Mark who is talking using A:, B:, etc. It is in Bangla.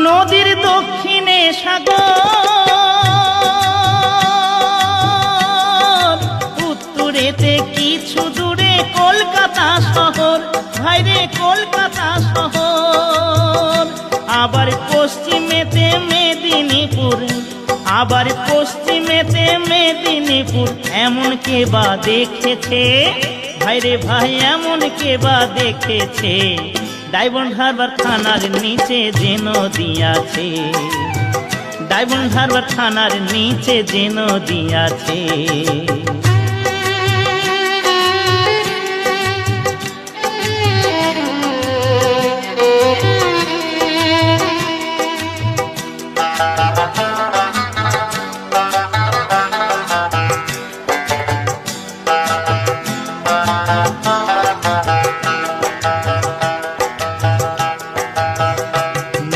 A: নদীর দক্ষিণে সাগর, উত্তরেতে কিছু দূরে কলকাতা শহর, ভাইরে কলকাতা শহর। আবার পশ্চিমেতে মেদিনীপুর, আবার পশ্চিমেতে মেদিনীপুর, এমন কে বা দেখেছে ভাইরে ভাই, এমন কে বা দেখেছে। ডায়মন্ড হারবার থানার নিচে যে নদী আছে, ডায়মন্ড হারবার থানার নিচে যে নদী আছে।